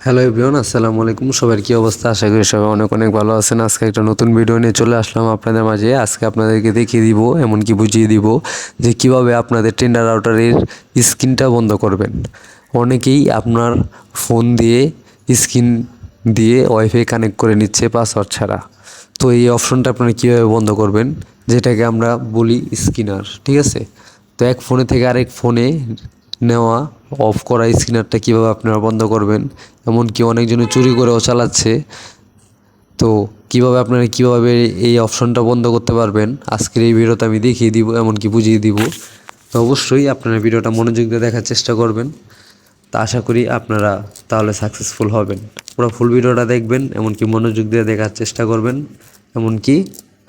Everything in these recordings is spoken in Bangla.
হ্যালো এভরিওয়ান, আসসালামু আলাইকুম। সবার কী অবস্থা? আশা করি সবাই অনেক অনেক ভালো আছেন। আজকে একটা নতুন ভিডিও নিয়ে চলে আসলাম আপনাদের মাঝে। আজকে আপনাদেরকে দেখিয়ে দিব, এমনকি বুঝিয়ে দিব যে কিভাবে আপনাদের টেন্ডার রাউটারের স্ক্রিনটা বন্ধ করবেন। অনেকেই আপনার ফোন দিয়ে স্ক্রিন দিয়ে ওয়াইফাই কানেক্ট করে নিচ্ছে পাসওয়ার্ড ছাড়া। তো এই অপশনটা আপনারা কীভাবে বন্ধ করবেন, যেটাকে আমরা বলি স্ক্যানার, ঠিক আছে? তো এক ফোনে থেকে আরেক ফোনে নেওয়া অফ করা স্ক্যানারটা কীভাবে আপনারা বন্ধ করবেন, এমনকি অনেকজনে চুরি করেও চালাচ্ছে। তো কীভাবে এই অপশনটা বন্ধ করতে পারবেন আজকের এই ভিডিওতে আমি দেখিয়ে দিব, এমনকি বুঝিয়ে দিব। তো অবশ্যই আপনারা ভিডিওটা মনোযোগ দিয়ে দেখার চেষ্টা করবেন। তা আশা করি আপনারা তাহলে সাকসেসফুল হবেন। পুরো ফুল ভিডিওটা দেখবেন, এমনকি মনোযোগ দিয়ে দেখার চেষ্টা করবেন, এমনকি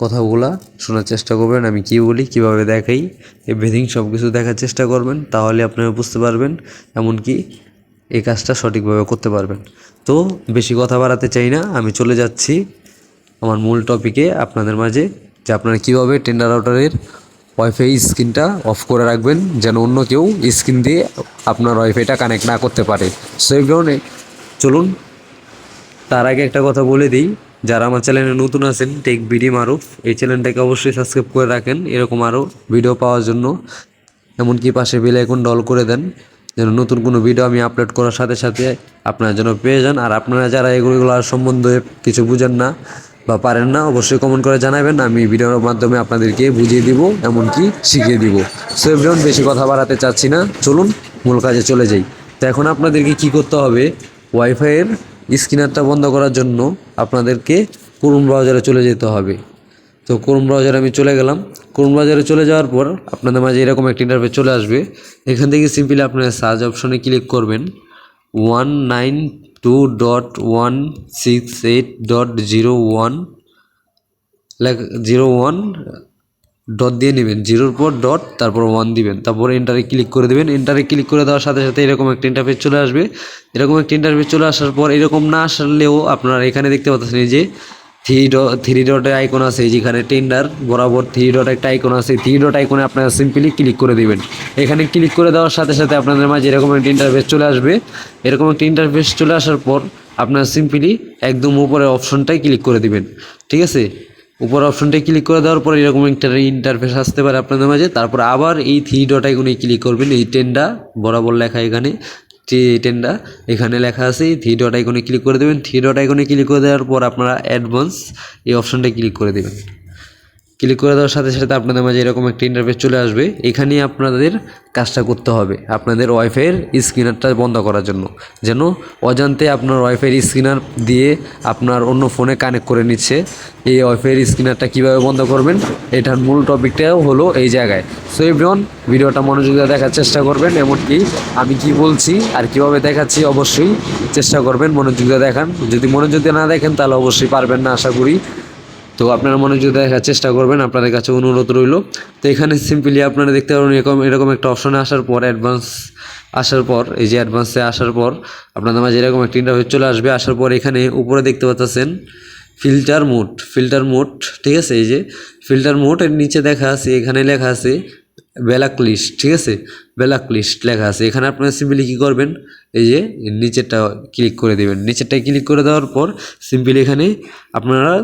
কথাগুলা শোনার চেষ্টা করবেন। আমি কী বলি, কীভাবে দেখাই, এভরিথিং সব কিছু দেখার চেষ্টা করবেন। তাহলে আপনারা বুঝতে পারবেন, এমনকি এই কাজটা সঠিকভাবে করতে পারবেন। তো বেশি কথা বাড়াতে চাই না, আমি চলে যাচ্ছি আমার মূল টপিকে আপনাদের মাঝে, যে আপনারা কীভাবে টেন্ডার রাউটারের ওয়াইফাই স্ক্রিনটা অফ করে রাখবেন, যেন অন্য কেউ স্ক্রিন দিয়ে আপনার ওয়াইফাইটা কানেক্ট না করতে পারে। সেই কারণে চলুন, তার আগে একটা কথা বলে দিই, যারা আমার চ্যানেলে নতুন আছেন, বিডি মারুফ, এই চ্যানেলটাকে অবশ্যই সাবস্ক্রাইব করে রাখেন এরকম আরও ভিডিও পাওয়ার জন্য। এমনকি পাশে বেল আইকন ডল করে দেন, যেন নতুন কোনো ভিডিও আমি আপলোড করার সাথে সাথে আপনারা যেন পেয়ে যান। আর আপনারা যারা এগুলোর সম্বন্ধে কিছু বুঝেন না বা পারেন না, অবশ্যই কমেন্ট করে জানাবেন, আমি ভিডিওর মাধ্যমে আপনাদেরকে বুঝিয়ে দিব, এমনকি শিখিয়ে দিব। সো এভরিওয়ান, বেশি কথা বাড়াতে চাচ্ছি না, চলুন মূল কাজে চলে যাই। তো এখন আপনাদেরকে কি করতে হবে, ওয়াইফাইয়ের স্ক্যানারটা বন্ধ করার জন্য আপনাদেরকে ক্রোম ব্রাউজারে চলে যেতে হবে। তো ক্রোম ব্রাউজারে আমি চলে গেলাম। ক্রোম ব্রাউজারে চলে যাওয়ার পর আপনাদের মাঝে এরকম একটা ইন্টারফেস চলে আসবে। এখান থেকে সিম্পলি আপনারা সার্চ অপশনে ক্লিক করবেন 192.168.01 01 ডট দিয়ে নেবেন, জিরোর পর ডট, তারপর 1 দিবেন, তারপর এন্টারে ক্লিক করে দেবেন। এন্টারে ক্লিক করে দেওয়ার সাথে সাথে এরকম একটা ইন্টারফেস চলে আসবে। এরকম একটা ইন্টারফেস চলে আসার পর এরকম না আসলেও আপনারা এখানে দেখতে পাচ্ছেন এই যে থ্রি ডটের আইকন আছে, যেখানে টেন্ডার বরাবর থ্রি ডট একটা আইকন আছে, থ্রি ডট আইকনে আপনারা সিম্পলি ক্লিক করে দিবেন। এখানে ক্লিক করে দেওয়ার সাথে সাথে আপনাদের মাঝে এরকম একটা ইন্টারফেস চলে আসবে। এরকম একটা ইন্টারফেস চলে আসার পর আপনারা সিম্পলি একদম উপরে অপশনটাই ক্লিক করে দিবেন, ঠিক আছে? উপর অপশনটায় ক্লিক করে দেওয়ার পর এরকম একটা ইন্টারফেস আসতে পারে আপনাদের মাঝে। তারপর আবার এই থ্রি ডট আইকনে ক্লিক করবেন, এই টেন্ডা বরাবর লেখা, এখানে টেন্ডা এখানে লেখা আছে, থ্রি ডট আইকনে ক্লিক করে দেবেন। থ্রি ডট আইকনে ক্লিক করে দেওয়ার পর আপনারা অ্যাডভান্স এই অপশনটায় ক্লিক করে দেবেন। ক্লিক করে দেওয়ার সাথে সাথে আপনাদের মাঝে এরকম একটা ইন্টারফেস চলে আসবে। এখানেই আপনাদের কাজটা করতে হবে, আপনাদের ওয়াইফাইয়ের স্ক্যানারটা বন্ধ করার জন্য, যেন অজান্তে আপনার ওয়াইফাইয়ের স্ক্যানার দিয়ে আপনার অন্য ফোনে কানেক্ট করে নিচ্ছে। এই ওয়াইফাইয়ের স্ক্যানারটা কীভাবে বন্ধ করবেন, এটার মূল টপিকটাও হলো এই জায়গায়। সো এভরিওয়ান, ভিডিওটা মনোযোগ দিয়ে দেখার চেষ্টা করবেন, এমনকি আমি কি বলছি আর কীভাবে দেখাচ্ছি অবশ্যই চেষ্টা করবেন মনোযোগ দিয়ে দেখান। যদি মনোযোগ দিয়ে না দেখেন তাহলে অবশ্যই পারবেন না আশা করি। তো আপনারা মনোযোগ দেখার চেষ্টা করবেন, আপনাদের কাছে অনুরোধ রইল। তো এখানে সিম্পলি আপনারা দেখতে পারবেন এরকম একটা অপশনে আসার পর, অ্যাডভান্স আসার পর, এই যে অ্যাডভান্সে আসার পর আপনাদের মাঝে এরকম একটা ইন্টারফেস চলে আসবে। আসার পর এখানে উপরে দেখতে পাচ্ছেন ফিল্টার মোড, ঠিক আছে? এই যে ফিল্টার মোড, এর নিচে দেখা আছে, এখানে লেখা আছে ব্ল্যাক লিস্ট, ঠিক আছে? ব্ল্যাক লিস্ট লেখা আছে। এখানে আপনারা সিম্পলি কী করবেন, এই যে নিচেরটা ক্লিক করে দেবেন। নিচেরটায় ক্লিক করে দেওয়ার পর সিম্পলি এখানে আপনারা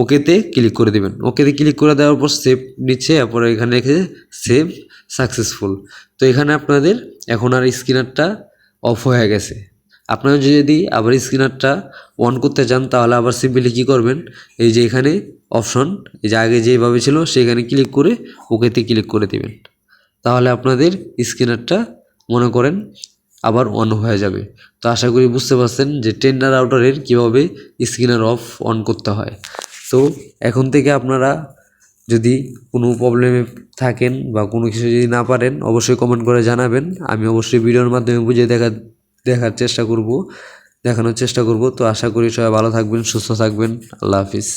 ওকেতে ক্লিক করে দেবেন। ওকেতে ক্লিক করে দেওয়ার পর সেভ নিচ্ছে, তারপরে এখানে রেখে সেভ সাকসেসফুল। তো এখানে আপনাদের এখন আর স্ক্যানারটা অফ হয়ে গেছে। আপনারা যদি আবার স্ক্যানারটা অন করতে চান তাহলে আবার সিম্পলি কী করবেন, এই যে এখানে অপশন, এই যে আগে যেভাবে ছিল সেখানে ক্লিক করে ওকেতে ক্লিক করে দেবেন। তাহলে আপনাদের স্ক্যানারটা মনে করেন আবার অন হয়ে যাবে। তো আশা করি বুঝতে পারছেন যে টেন্ডার রাউটারের কীভাবে স্ক্যানার অফ অন করতে হয়। তো এখন থেকে আপনারা যদি কোনো প্রবলেমে থাকেন বা কোনো কিছু যদি না পারেন, অবশ্যই কমেন্ট করে জানাবেন, আমি অবশ্যই ভিডিওর মাধ্যমে বুঝিয়ে দেখানোর চেষ্টা করব। তো আশা করি সবাই ভালো থাকবেন, সুস্থ থাকবেন। আল্লাহ হাফিজ।